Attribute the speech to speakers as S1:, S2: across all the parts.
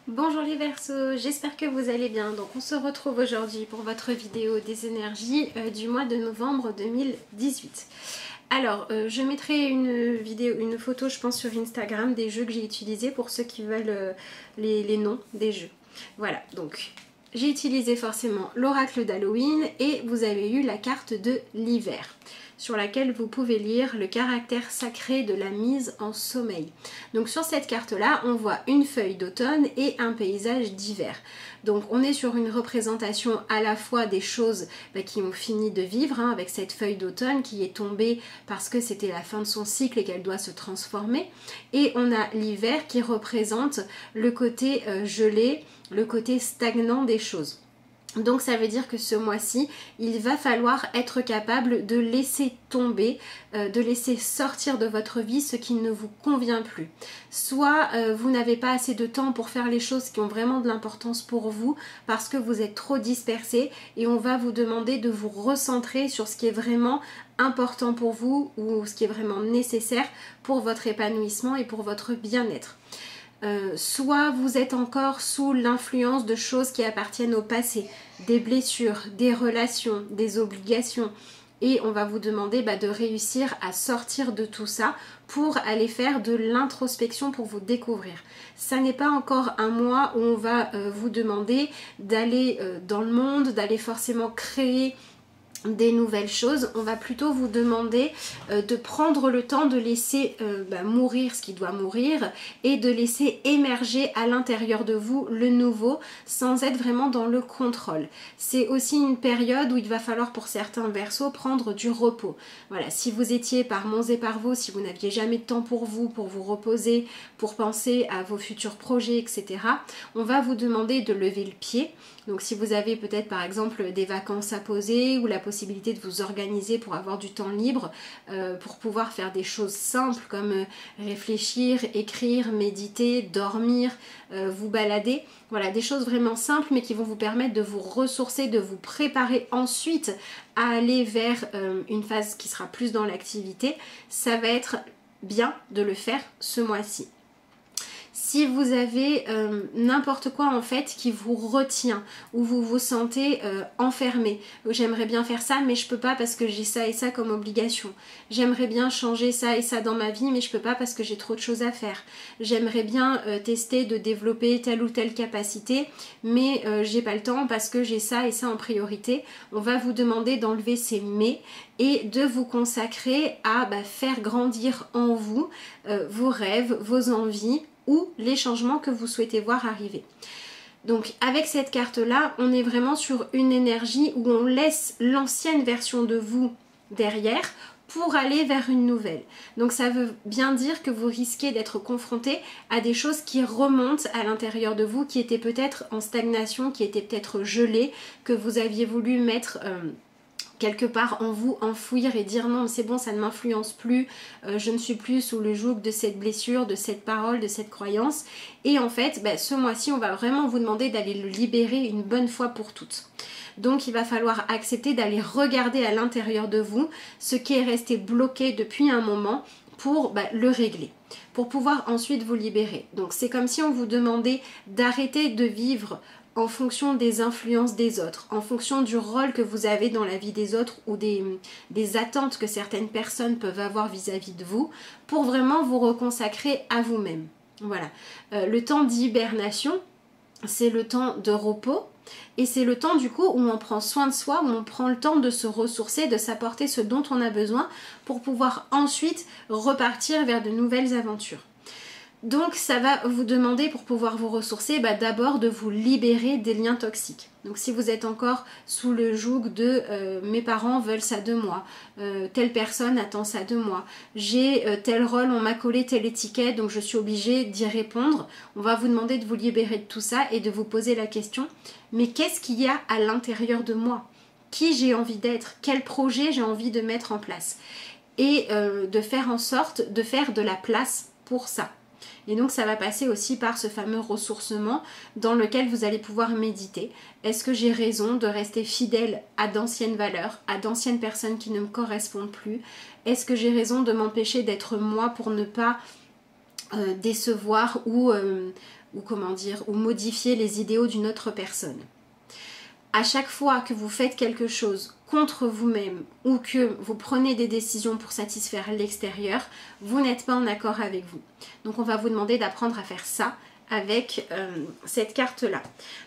S1: Bonjour les Verseaux, j'espère que vous allez bien. Donc on se retrouve aujourd'hui pour votre vidéo des énergies du mois de novembre 2018. Alors je mettrai une photo je pense sur Instagram des jeux que j'ai utilisés pour ceux qui veulent les noms des jeux. Voilà, donc j'ai utilisé forcément l'oracle d'Halloween et vous avez eu la carte de l'hiver, sur laquelle vous pouvez lire le caractère sacré de la mise en sommeil. Donc sur cette carte-là, on voit une feuille d'automne et un paysage d'hiver. Donc on est sur une représentation à la fois des choses qui ont fini de vivre, avec cette feuille d'automne qui est tombée parce que c'était la fin de son cycle et qu'elle doit se transformer. Et on a l'hiver qui représente le côté gelé, le côté stagnant des choses. Donc ça veut dire que ce mois-ci, il va falloir être capable de laisser tomber, de laisser sortir de votre vie ce qui ne vous convient plus. Soit vous n'avez pas assez de temps pour faire les choses qui ont vraiment de l'importance pour vous parce que vous êtes trop dispersé et on va vous demander de vous recentrer sur ce qui est vraiment important pour vous ou ce qui est vraiment nécessaire pour votre épanouissement et pour votre bien-être. Soit vous êtes encore sous l'influence de choses qui appartiennent au passé, des blessures, des relations, des obligations, et on va vous demander de réussir à sortir de tout ça pour aller faire de l'introspection pour vous découvrir. Ça n'est pas encore un mois où on va vous demander d'aller dans le monde, d'aller forcément créer des nouvelles choses. On va plutôt vous demander de prendre le temps de laisser mourir ce qui doit mourir et de laisser émerger à l'intérieur de vous le nouveau sans être vraiment dans le contrôle. C'est aussi une période où il va falloir pour certains Verseaux prendre du repos. Voilà, si vous étiez par Mons et par Vaux, si vous n'aviez jamais de temps pour vous reposer, pour penser à vos futurs projets, etc., on va vous demander de lever le pied. Donc si vous avez peut-être par exemple des vacances à poser ou la possibilité de vous organiser pour avoir du temps libre, pour pouvoir faire des choses simples comme réfléchir, écrire, méditer, dormir, vous balader. Voilà, des choses vraiment simples mais qui vont vous permettre de vous ressourcer, de vous préparer ensuite à aller vers une phase qui sera plus dans l'activité. Ça va être bien de le faire ce mois-ci. Si vous avez n'importe quoi en fait qui vous retient ou vous vous sentez enfermé, j'aimerais bien faire ça mais je peux pas parce que j'ai ça et ça comme obligation. J'aimerais bien changer ça et ça dans ma vie mais je peux pas parce que j'ai trop de choses à faire. J'aimerais bien tester de développer telle ou telle capacité mais j'ai pas le temps parce que j'ai ça et ça en priorité. On va vous demander d'enlever ces mais et de vous consacrer à faire grandir en vous vos rêves, vos envies ou les changements que vous souhaitez voir arriver. Donc avec cette carte là, on est vraiment sur une énergie où on laisse l'ancienne version de vous derrière pour aller vers une nouvelle. Donc ça veut bien dire que vous risquez d'être confronté à des choses qui remontent à l'intérieur de vous, qui étaient peut-être en stagnation, qui étaient peut-être gelées, que vous aviez voulu mettre quelque part en vous, enfouir et dire non c'est bon, ça ne m'influence plus, je ne suis plus sous le joug de cette blessure, de cette parole, de cette croyance. Et en fait ce mois-ci on va vraiment vous demander d'aller le libérer une bonne fois pour toutes. Donc il va falloir accepter d'aller regarder à l'intérieur de vous ce qui est resté bloqué depuis un moment pour le régler, pour pouvoir ensuite vous libérer. Donc c'est comme si on vous demandait d'arrêter de vivre en fonction des influences des autres, en fonction du rôle que vous avez dans la vie des autres ou des attentes que certaines personnes peuvent avoir vis-à-vis de vous, pour vraiment vous reconsacrer à vous-même. Voilà. Le temps d'hibernation, c'est le temps de repos et c'est le temps du coup où on prend soin de soi, où on prend le temps de se ressourcer, de s'apporter ce dont on a besoin pour pouvoir ensuite repartir vers de nouvelles aventures. Donc ça va vous demander pour pouvoir vous ressourcer d'abord de vous libérer des liens toxiques. Donc si vous êtes encore sous le joug de mes parents veulent ça de moi, telle personne attend ça de moi, j'ai tel rôle, on m'a collé telle étiquette donc je suis obligée d'y répondre. On va vous demander de vous libérer de tout ça et de vous poser la question, mais qu'est-ce qu'il y a à l'intérieur de moi? Qui j'ai envie d'être? Quel projet j'ai envie de mettre en place? Et de faire en sorte de faire de la place pour ça. Et donc ça va passer aussi par ce fameux ressourcement dans lequel vous allez pouvoir méditer. Est-ce que j'ai raison de rester fidèle à d'anciennes valeurs, à d'anciennes personnes qui ne me correspondent plus? Est-ce que j'ai raison de m'empêcher d'être moi pour ne pas décevoir ou ou comment dire, ou modifier les idéaux d'une autre personne. À chaque fois que vous faites quelque chose contre vous-même ou que vous prenez des décisions pour satisfaire l'extérieur, vous n'êtes pas en accord avec vous. Donc on va vous demander d'apprendre à faire ça avec cette carte-là.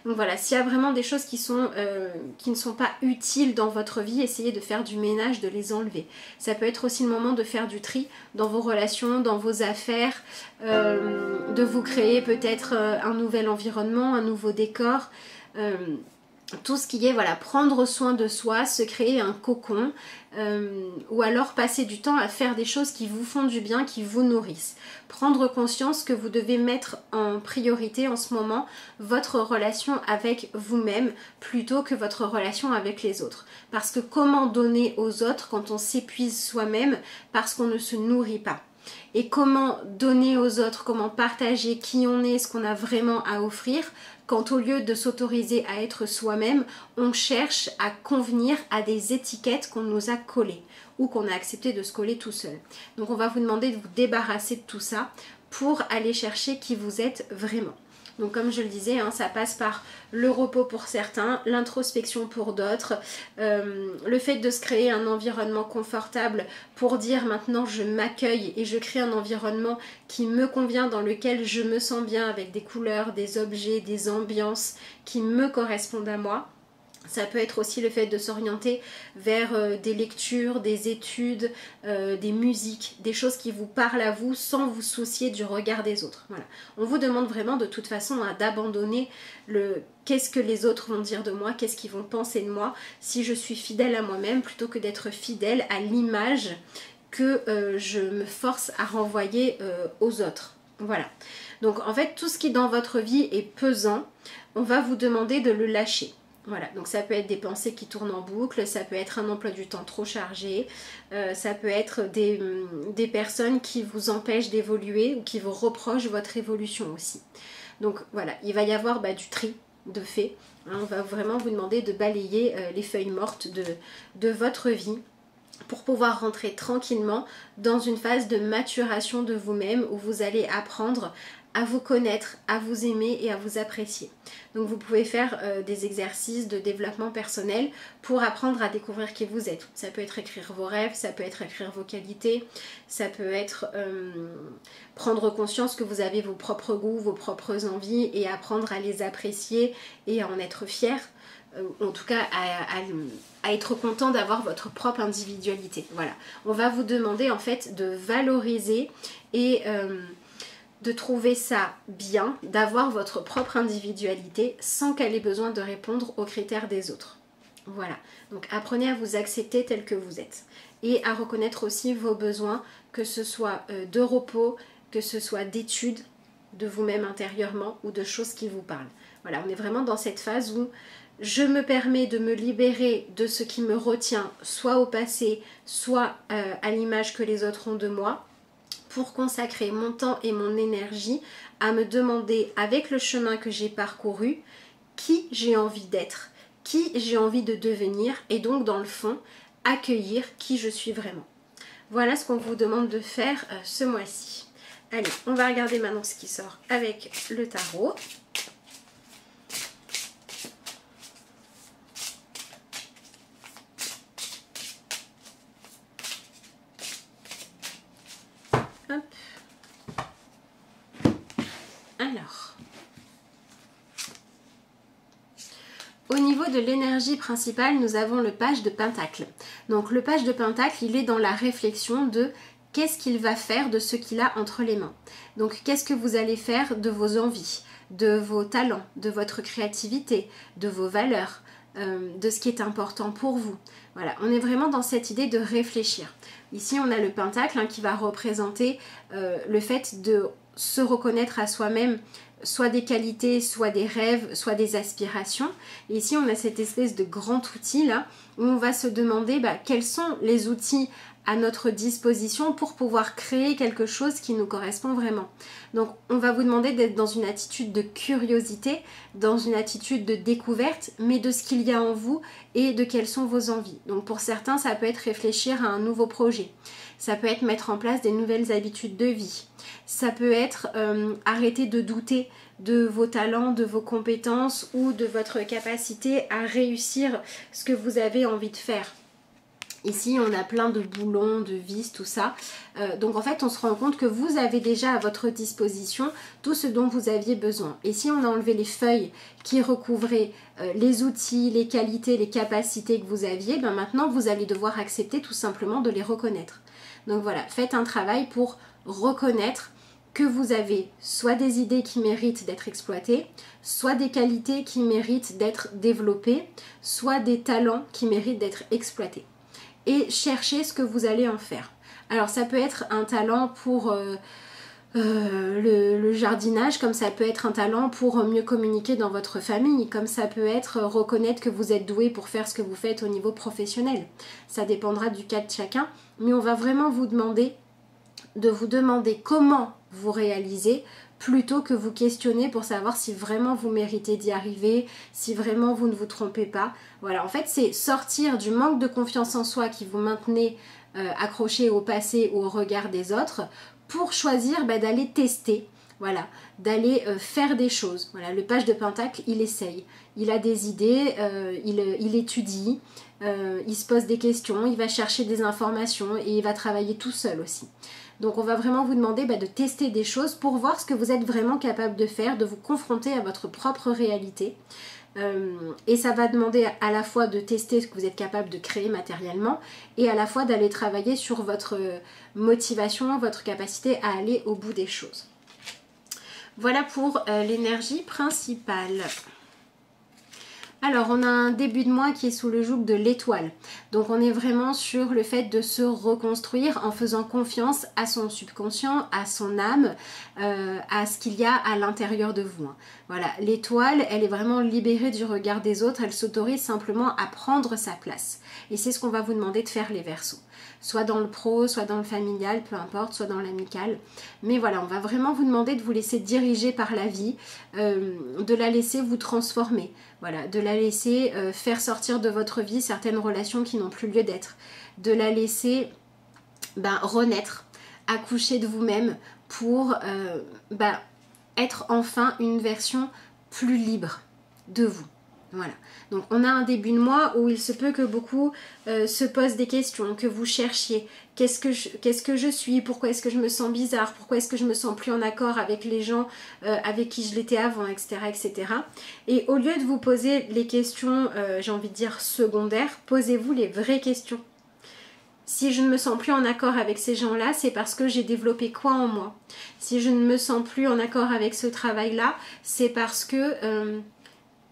S1: Donc voilà, s'il y a vraiment des choses qui ne sont pas utiles dans votre vie, essayez de faire du ménage, de les enlever. Ça peut être aussi le moment de faire du tri dans vos relations, dans vos affaires, de vous créer peut-être un nouvel environnement, un nouveau décor. Tout ce qui est, voilà, prendre soin de soi, se créer un cocon, ou alors passer du temps à faire des choses qui vous font du bien, qui vous nourrissent. Prendre conscience que vous devez mettre en priorité en ce moment votre relation avec vous-même plutôt que votre relation avec les autres. Parce que comment donner aux autres quand on s'épuise soi-même parce qu'on ne se nourrit pas? Et comment donner aux autres, comment partager qui on est, ce qu'on a vraiment à offrir, quand au lieu de s'autoriser à être soi-même, on cherche à convenir à des étiquettes qu'on nous a collées ou qu'on a accepté de se coller tout seul. Donc on va vous demander de vous débarrasser de tout ça pour aller chercher qui vous êtes vraiment. Donc comme je le disais, hein, ça passe par le repos pour certains, l'introspection pour d'autres, le fait de se créer un environnement confortable pour dire maintenant je m'accueille et je crée un environnement qui me convient, dans lequel je me sens bien avec des couleurs, des objets, des ambiances qui me correspondent à moi. Ça peut être aussi le fait de s'orienter vers des lectures, des études, des musiques, des choses qui vous parlent à vous sans vous soucier du regard des autres. Voilà. On vous demande vraiment de toute façon d'abandonner le qu'est-ce que les autres vont dire de moi, qu'est-ce qu'ils vont penser de moi, si je suis fidèle à moi-même plutôt que d'être fidèle à l'image que je me force à renvoyer aux autres. Voilà. Donc en fait, tout ce qui dans votre vie est pesant, on va vous demander de le lâcher. Voilà, donc ça peut être des pensées qui tournent en boucle, ça peut être un emploi du temps trop chargé, ça peut être des personnes qui vous empêchent d'évoluer ou qui vous reprochent votre évolution aussi. Donc voilà, il va y avoir du tri de fait. On va vraiment vous demander de balayer les feuilles mortes de votre vie pour pouvoir rentrer tranquillement dans une phase de maturation de vous-même où vous allez apprendre à vous connaître, à vous aimer et à vous apprécier. Donc vous pouvez faire des exercices de développement personnel pour apprendre à découvrir qui vous êtes. Ça peut être écrire vos rêves, ça peut être écrire vos qualités, ça peut être prendre conscience que vous avez vos propres goûts, vos propres envies et apprendre à les apprécier et à en être fier. En tout cas à être content d'avoir votre propre individualité. Voilà. On va vous demander en fait de valoriser et de trouver ça bien, d'avoir votre propre individualité sans qu'elle ait besoin de répondre aux critères des autres. Voilà, donc apprenez à vous accepter tel que vous êtes et à reconnaître aussi vos besoins, que ce soit de repos, que ce soit d'études de vous-même intérieurement ou de choses qui vous parlent. Voilà, on est vraiment dans cette phase où je me permets de me libérer de ce qui me retient, soit au passé, soit à l'image que les autres ont de moi, pour consacrer mon temps et mon énergie à me demander, avec le chemin que j'ai parcouru, qui j'ai envie d'être, qui j'ai envie de devenir, et donc dans le fond, accueillir qui je suis vraiment. Voilà ce qu'on vous demande de faire ce mois-ci. Allez, on va regarder maintenant ce qui sort avec le tarot. Hop. Alors, au niveau de l'énergie principale, nous avons le page de Pentacle. Donc le page de Pentacle, il est dans la réflexion de qu'est-ce qu'il va faire de ce qu'il a entre les mains. Donc qu'est-ce que vous allez faire de vos envies, de vos talents, de votre créativité, de vos valeurs, de ce qui est important pour vous. Voilà, on est vraiment dans cette idée de réfléchir. Ici, on a le pentacle qui va représenter le fait de se reconnaître à soi-même, soit des qualités, soit des rêves, soit des aspirations. Et ici, on a cette espèce de grand outil là, où on va se demander quels sont les outils à notre disposition pour pouvoir créer quelque chose qui nous correspond vraiment. Donc on va vous demander d'être dans une attitude de curiosité, dans une attitude de découverte, mais de ce qu'il y a en vous et de quelles sont vos envies. Donc pour certains, ça peut être réfléchir à un nouveau projet. Ça peut être mettre en place des nouvelles habitudes de vie. Ça peut être arrêter de douter de vos talents, de vos compétences ou de votre capacité à réussir ce que vous avez envie de faire. Ici, on a plein de boulons, de vis, tout ça. Donc en fait, on se rend compte que vous avez déjà à votre disposition tout ce dont vous aviez besoin. Et si on a enlevé les feuilles qui recouvraient les outils, les qualités, les capacités que vous aviez, ben maintenant, vous allez devoir accepter tout simplement de les reconnaître. Donc voilà, faites un travail pour reconnaître que vous avez soit des idées qui méritent d'être exploitées, soit des qualités qui méritent d'être développées, soit des talents qui méritent d'être exploités. Et cherchez ce que vous allez en faire. Alors ça peut être un talent pour le jardinage, comme ça peut être un talent pour mieux communiquer dans votre famille, comme ça peut être reconnaître que vous êtes doué pour faire ce que vous faites au niveau professionnel. Ça dépendra du cas de chacun, mais on va vraiment vous demander comment vous réalisez plutôt que vous questionner pour savoir si vraiment vous méritez d'y arriver, si vraiment vous ne vous trompez pas. Voilà, en fait, c'est sortir du manque de confiance en soi qui vous maintenez accroché au passé ou au regard des autres pour choisir d'aller tester, voilà, d'aller faire des choses. Voilà, le page de Pentacle, il essaye, il a des idées, il étudie, il se pose des questions, il va chercher des informations et il va travailler tout seul aussi. Donc on va vraiment vous demander de tester des choses pour voir ce que vous êtes vraiment capable de faire, de vous confronter à votre propre réalité. Et ça va demander à la fois de tester ce que vous êtes capable de créer matériellement et à la fois d'aller travailler sur votre motivation, votre capacité à aller au bout des choses. Voilà pour l'énergie principale. Alors, on a un début de mois qui est sous le joug de l'étoile. Donc, on est vraiment sur le fait de se reconstruire en faisant confiance à son subconscient, à son âme, à ce qu'il y a à l'intérieur de vous. Voilà, l'étoile, elle est vraiment libérée du regard des autres. Elle s'autorise simplement à prendre sa place. Et c'est ce qu'on va vous demander de faire, les Verseaux. Soit dans le pro, soit dans le familial, peu importe, soit dans l'amical. Mais voilà, on va vraiment vous demander de vous laisser diriger par la vie, de la laisser vous transformer. Voilà, de la laisser faire sortir de votre vie certaines relations qui n'ont plus lieu d'être. De la laisser renaître, accoucher de vous-même pour être enfin une version plus libre de vous. Voilà, donc on a un début de mois où il se peut que beaucoup se posent des questions, que vous cherchiez qu'est-ce que je suis, pourquoi est-ce que je me sens bizarre, pourquoi est-ce que je me sens plus en accord avec les gens avec qui je l'étais avant, etc., etc. Et au lieu de vous poser les questions, j'ai envie de dire secondaires, posez-vous les vraies questions. Si je ne me sens plus en accord avec ces gens-là, c'est parce que j'ai développé quoi en moi? Si je ne me sens plus en accord avec ce travail-là, c'est parce que...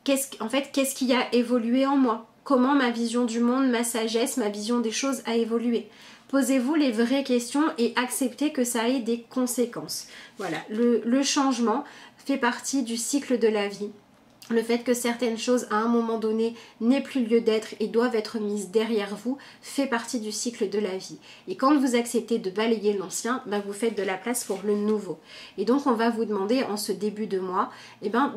S1: qu'est-ce qui a évolué en moi? Comment ma vision du monde, ma sagesse, ma vision des choses a évolué? Posez-vous les vraies questions et acceptez que ça ait des conséquences. Voilà, le changement fait partie du cycle de la vie. Le fait que certaines choses à un moment donné n'aient plus lieu d'être et doivent être mises derrière vous fait partie du cycle de la vie. Et quand vous acceptez de balayer l'ancien, vous faites de la place pour le nouveau. Et donc on va vous demander en ce début de mois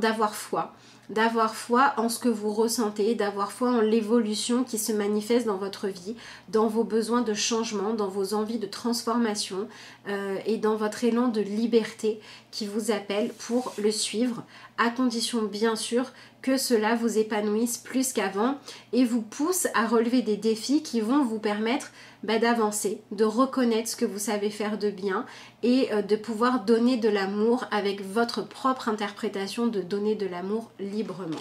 S1: d'avoir foi. D'avoir foi en ce que vous ressentez, d'avoir foi en l'évolution qui se manifeste dans votre vie, dans vos besoins de changement, dans vos envies de transformation et dans votre élan de liberté qui vous appelle pour le suivre, à condition bien sûr que cela vous épanouisse plus qu'avant et vous pousse à relever des défis qui vont vous permettre d'avancer, de reconnaître ce que vous savez faire de bien et de pouvoir donner de l'amour avec votre propre interprétation de donner de l'amour librement.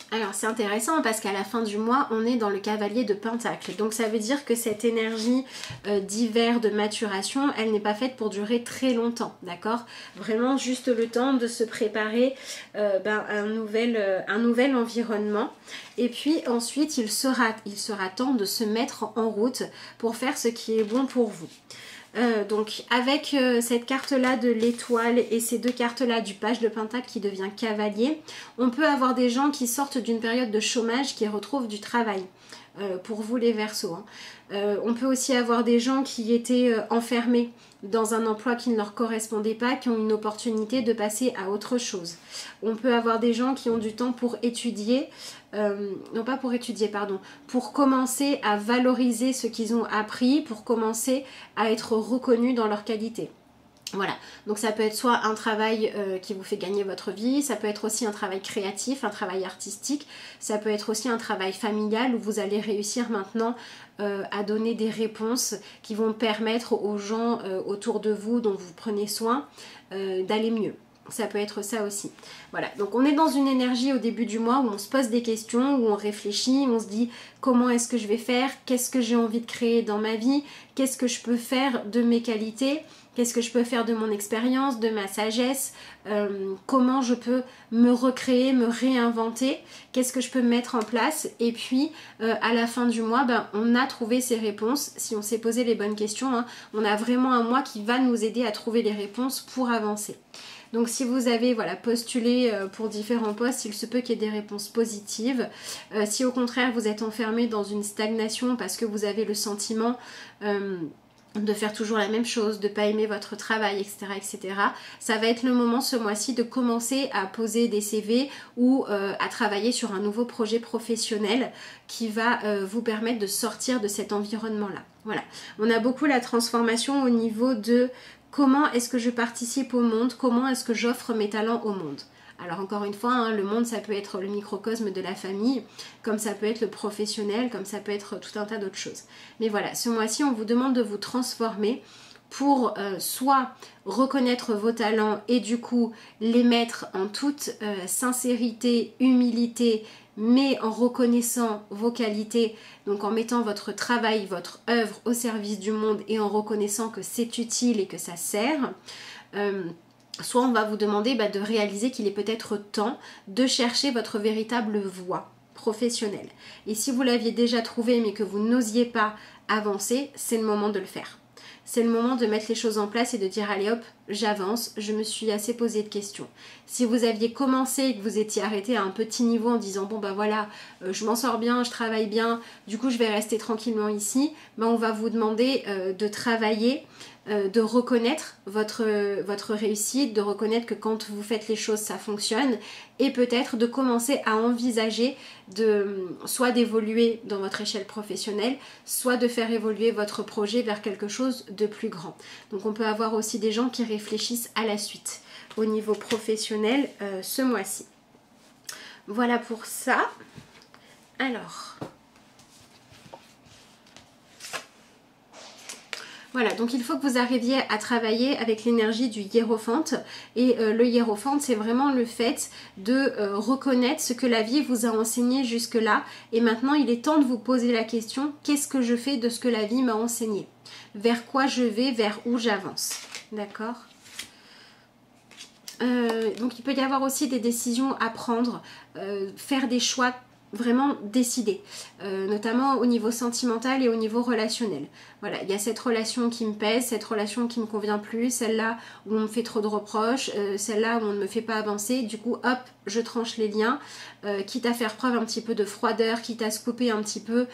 S1: Alors c'est intéressant parce qu'à la fin du mois on est dans le cavalier de Pentacle, donc ça veut dire que cette énergie d'hiver, de maturation, elle n'est pas faite pour durer très longtemps, d'accord? Vraiment juste le temps de se préparer un nouvel environnement et puis ensuite il sera temps de se mettre en route pour faire ce qui est bon pour vous. Donc avec cette carte là de l'étoile et ces deux cartes là du page de Pentacle qui devient cavalier, on peut avoir des gens qui sortent d'une période de chômage qui retrouvent du travail. pour vous les Verseaux. On peut aussi avoir des gens qui étaient enfermés dans un emploi qui ne leur correspondait pas, qui ont une opportunité de passer à autre chose. On peut avoir des gens qui ont du temps pour étudier, non pas pour étudier, pardon, pour commencer à valoriser ce qu'ils ont appris, pour commencer à être reconnus dans leur qualité. Voilà, donc ça peut être soit un travail qui vous fait gagner votre vie, ça peut être aussi un travail créatif, un travail artistique, ça peut être aussi un travail familial où vous allez réussir maintenant à donner des réponses qui vont permettre aux gens autour de vous dont vous prenez soin d'aller mieux. Ça peut être ça aussi. Voilà, donc on est dans une énergie au début du mois où on se pose des questions, où on réfléchit, on se dit comment est-ce que je vais faire, qu'est-ce que j'ai envie de créer dans ma vie, qu'est-ce que je peux faire de mes qualités, qu'est-ce que je peux faire de mon expérience, de ma sagesse, comment je peux me recréer, me réinventer, qu'est-ce que je peux mettre en place. Et puis à la fin du mois, on a trouvé ces réponses. Si on s'est posé les bonnes questions, on a vraiment un mois qui va nous aider à trouver les réponses pour avancer. Donc si vous avez postulé pour différents postes, il se peut qu'il y ait des réponses positives. Si au contraire vous êtes enfermé dans une stagnation parce que vous avez le sentiment de faire toujours la même chose, de ne pas aimer votre travail, etc., etc. Ça va être le moment ce mois-ci de commencer à poser des CV ou à travailler sur un nouveau projet professionnel qui va vous permettre de sortir de cet environnement-là. Voilà, on a beaucoup la transformation au niveau de comment est-ce que je participe au monde, comment est-ce que j'offre mes talents au monde. Alors encore une fois, le monde ça peut être le microcosme de la famille, comme ça peut être le professionnel, comme ça peut être tout un tas d'autres choses. Mais voilà, ce mois-ci on vous demande de vous transformer pour soit reconnaître vos talents et du coup les mettre en toute sincérité, humilité, mais en reconnaissant vos qualités, donc en mettant votre travail, votre œuvre au service du monde et en reconnaissant que c'est utile et que ça sert. Soit on va vous demander de réaliser qu'il est peut-être temps de chercher votre véritable voie professionnelle. Et si vous l'aviez déjà trouvé mais que vous n'osiez pas avancer, c'est le moment de le faire. C'est le moment de mettre les choses en place et de dire allez hop, j'avance, je me suis assez posé de questions. Si vous aviez commencé et que vous étiez arrêté à un petit niveau en disant bon voilà, je m'en sors bien, je travaille bien, du coup je vais rester tranquillement ici, on va vous demander de travailler, de reconnaître votre réussite, de reconnaître que quand vous faites les choses ça fonctionne et peut-être de commencer à envisager soit d'évoluer dans votre échelle professionnelle, soit de faire évoluer votre projet vers quelque chose de plus grand. Donc on peut avoir aussi des gens qui réfléchissent à la suite au niveau professionnel ce mois-ci. Voilà pour ça. Alors... Voilà, donc il faut que vous arriviez à travailler avec l'énergie du hiérophante. Et le hiérophante, c'est vraiment le fait de reconnaître ce que la vie vous a enseigné jusque-là. Et maintenant, il est temps de vous poser la question, qu'est-ce que je fais de ce que la vie m'a enseigné? Vers quoi je vais, vers où j'avance? D'accord? Donc il peut y avoir aussi des décisions à prendre, faire des choix vraiment décidé, notamment au niveau sentimental et au niveau relationnel. Voilà, il y a cette relation qui me pèse, cette relation qui me convient plus, celle-là où on me fait trop de reproches, celle-là où on ne me fait pas avancer, du coup hop, je tranche les liens, quitte à faire preuve un petit peu de froideur, quitte à se couper un petit peu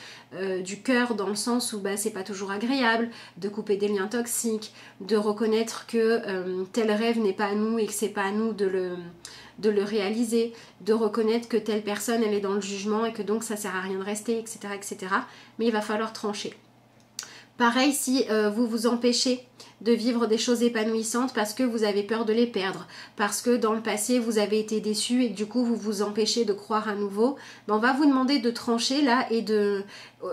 S1: du cœur dans le sens où c'est pas toujours agréable, de couper des liens toxiques, de reconnaître que tel rêve n'est pas à nous et que c'est pas à nous de le réaliser, de reconnaître que telle personne elle est dans le jugement et que donc ça sert à rien de rester, etc. etc. Mais il va falloir trancher. Pareil si vous vous empêchez de vivre des choses épanouissantes parce que vous avez peur de les perdre, parce que dans le passé vous avez été déçu et que du coup vous vous empêchez de croire à nouveau, on va vous demander de trancher là et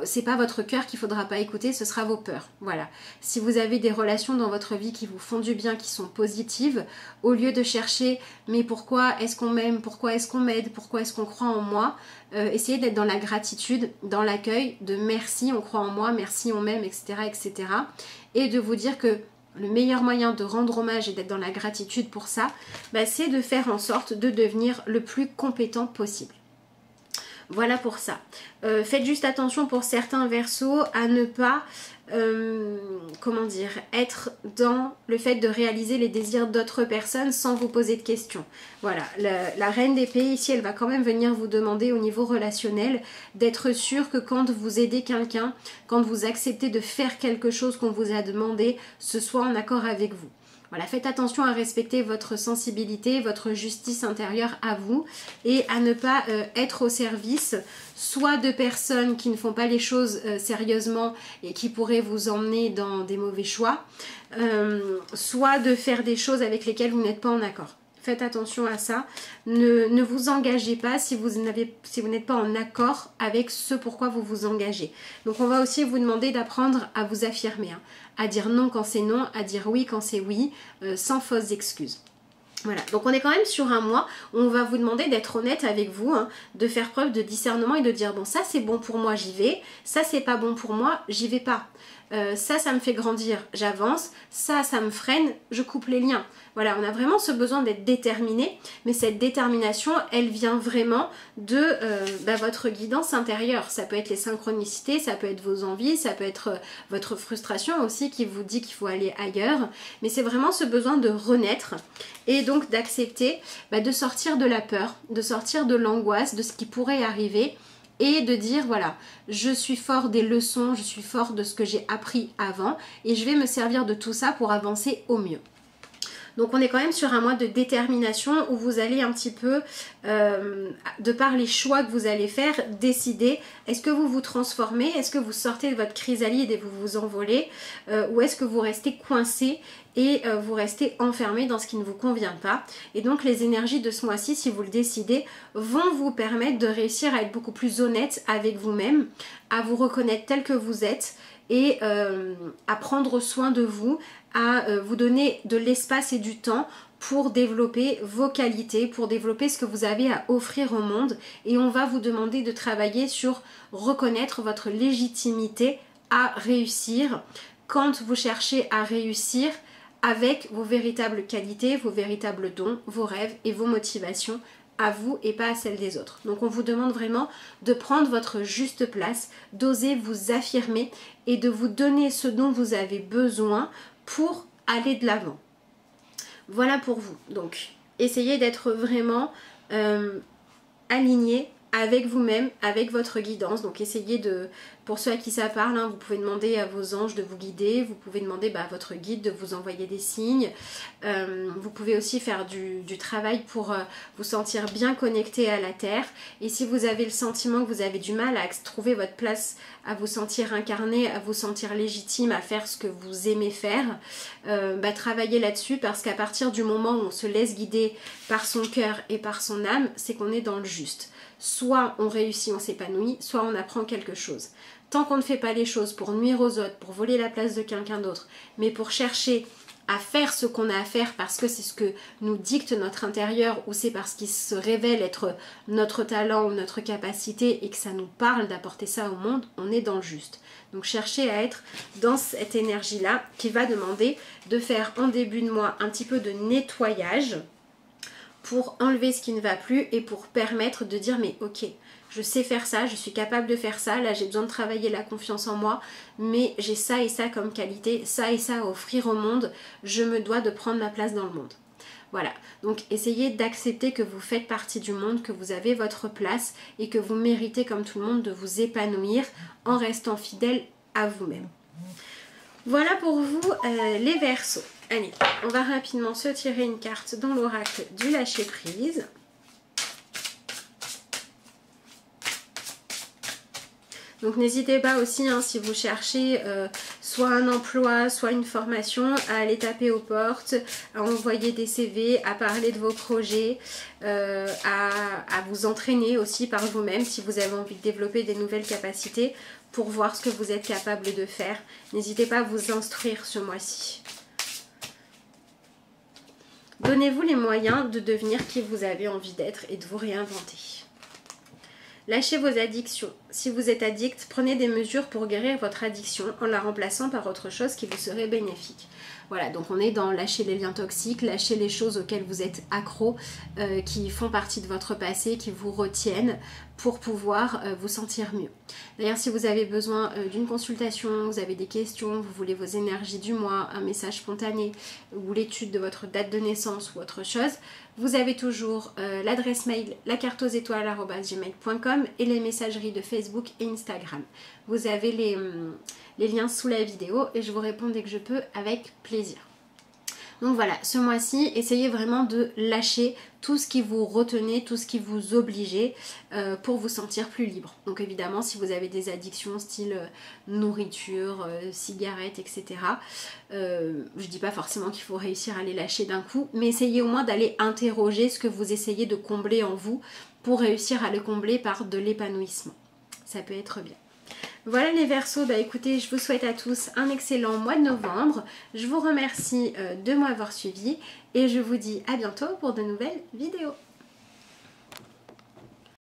S1: c'est pas votre cœur qu'il faudra pas écouter, ce sera vos peurs. Voilà. Si vous avez des relations dans votre vie qui vous font du bien, qui sont positives, au lieu de chercher mais pourquoi est-ce qu'on m'aime, pourquoi est-ce qu'on m'aide, pourquoi est-ce qu'on croit en moi, essayez d'être dans la gratitude, dans l'accueil de merci, on croit en moi, merci, on m'aime, etc., etc. Et de vous dire que le meilleur moyen de rendre hommage et d'être dans la gratitude pour ça, c'est de faire en sorte de devenir le plus compétent possible. Voilà pour ça. Faites juste attention pour certains Verseaux à ne pas, comment dire, être dans le fait de réaliser les désirs d'autres personnes sans vous poser de questions. Voilà, la reine d'épée ici, elle va quand même venir vous demander au niveau relationnel d'être sûr que quand vous aidez quelqu'un, quand vous acceptez de faire quelque chose qu'on vous a demandé, ce soit en accord avec vous. Voilà, faites attention à respecter votre sensibilité, votre justice intérieure à vous et à ne pas être au service soit de personnes qui ne font pas les choses sérieusement et qui pourraient vous emmener dans des mauvais choix, soit de faire des choses avec lesquelles vous n'êtes pas en accord. Faites attention à ça. Ne vous engagez pas si vous n'êtes pas en accord avec ce pourquoi vous vous engagez. Donc on va aussi vous demander d'apprendre à vous affirmer, hein, à dire non quand c'est non, à dire oui quand c'est oui, sans fausses excuses. Voilà, donc on est quand même sur un mois où on va vous demander d'être honnête avec vous, hein, de faire preuve de discernement et de dire bon ça c'est bon pour moi, j'y vais, ça c'est pas bon pour moi, j'y vais pas. Ça me fait grandir, j'avance, ça me freine, je coupe les liens. Voilà, on a vraiment ce besoin d'être déterminé, mais cette détermination, elle vient vraiment de votre guidance intérieure. Ça peut être les synchronicités, ça peut être vos envies, ça peut être votre frustration aussi qui vous dit qu'il faut aller ailleurs, mais c'est vraiment ce besoin de renaître et donc d'accepter de sortir de la peur, de sortir de l'angoisse, de ce qui pourrait arriver, et de dire voilà, je suis fort des leçons, je suis fort de ce que j'ai appris avant et je vais me servir de tout ça pour avancer au mieux. Donc on est quand même sur un mois de détermination où vous allez un petit peu, de par les choix que vous allez faire, décider est-ce que vous vous transformez, est-ce que vous sortez de votre chrysalide et vous vous envolez, ou est-ce que vous restez coincé et vous restez enfermé dans ce qui ne vous convient pas. Et donc les énergies de ce mois-ci, si vous le décidez, vont vous permettre de réussir à être beaucoup plus honnête avec vous-même, à vous reconnaître tel que vous êtes et à prendre soin de vous, à vous donner de l'espace et du temps pour développer vos qualités, pour développer ce que vous avez à offrir au monde. Et on va vous demander de travailler sur reconnaître votre légitimité à réussir quand vous cherchez à réussir avec vos véritables qualités, vos véritables dons, vos rêves et vos motivations à vous et pas à celles des autres. Donc on vous demande vraiment de prendre votre juste place, d'oser vous affirmer et de vous donner ce dont vous avez besoin pour aller de l'avant. Voilà pour vous. Donc essayez d'être vraiment aligné avec vous-même, avec votre guidance. Donc essayez de, pour ceux à qui ça parle, hein, vous pouvez demander à vos anges de vous guider, vous pouvez demander à votre guide de vous envoyer des signes. Vous pouvez aussi faire du travail pour vous sentir bien connecté à la terre. Et si vous avez le sentiment que vous avez du mal à trouver votre place, à vous sentir incarné, à vous sentir légitime, à faire ce que vous aimez faire, travaillez là-dessus, parce qu'à partir du moment où on se laisse guider par son cœur et par son âme, c'est qu'on est dans le juste. Soit on réussit, on s'épanouit, soit on apprend quelque chose. Tant qu'on ne fait pas les choses pour nuire aux autres, pour voler la place de quelqu'un d'autre, mais pour chercher à faire ce qu'on a à faire parce que c'est ce que nous dicte notre intérieur ou c'est parce qu'il se révèle être notre talent ou notre capacité et que ça nous parle d'apporter ça au monde, on est dans le juste. Donc cherchez à être dans cette énergie-là qui va demander de faire en début de mois un petit peu de nettoyage pour enlever ce qui ne va plus et pour permettre de dire mais ok, je sais faire ça, je suis capable de faire ça, là j'ai besoin de travailler la confiance en moi, mais j'ai ça et ça comme qualité, ça et ça à offrir au monde, je me dois de prendre ma place dans le monde. Voilà, donc essayez d'accepter que vous faites partie du monde, que vous avez votre place et que vous méritez comme tout le monde de vous épanouir en restant fidèle à vous-même. Voilà pour vous les Verseaux. Allez, on va rapidement se tirer une carte dans l'oracle du lâcher prise. Donc n'hésitez pas aussi, hein, si vous cherchez soit un emploi, soit une formation, à aller taper aux portes, à envoyer des CV, à parler de vos projets, à vous entraîner aussi par vous-même si vous avez envie de développer des nouvelles capacités pour voir ce que vous êtes capable de faire. N'hésitez pas à vous instruire ce mois-ci. Donnez-vous les moyens de devenir qui vous avez envie d'être et de vous réinventer. Lâchez vos addictions. Si vous êtes addict, prenez des mesures pour guérir votre addiction en la remplaçant par autre chose qui vous serait bénéfique. Voilà, donc on est dans lâcher les liens toxiques, lâcher les choses auxquelles vous êtes accro, qui font partie de votre passé, qui vous retiennent, pour pouvoir vous sentir mieux. D'ailleurs, si vous avez besoin d'une consultation, vous avez des questions, vous voulez vos énergies du mois, un message spontané ou l'étude de votre date de naissance ou autre chose, vous avez toujours l'adresse mail lacarteauxétoiles@gmail.com et les messageries de Facebook et Instagram. Vous avez les liens sous la vidéo et je vous réponds dès que je peux avec plaisir. Donc voilà, ce mois-ci, essayez vraiment de lâcher tout ce qui vous retenait, tout ce qui vous obligeait pour vous sentir plus libre. Donc évidemment, si vous avez des addictions style nourriture, cigarettes, etc. Je dis pas forcément qu'il faut réussir à les lâcher d'un coup, mais essayez au moins d'aller interroger ce que vous essayez de combler en vous pour réussir à le combler par de l'épanouissement. Ça peut être bien. Voilà les Verseaux, bah écoutez, je vous souhaite à tous un excellent mois de novembre. Je vous remercie de m'avoir suivi et je vous dis à bientôt pour de nouvelles vidéos.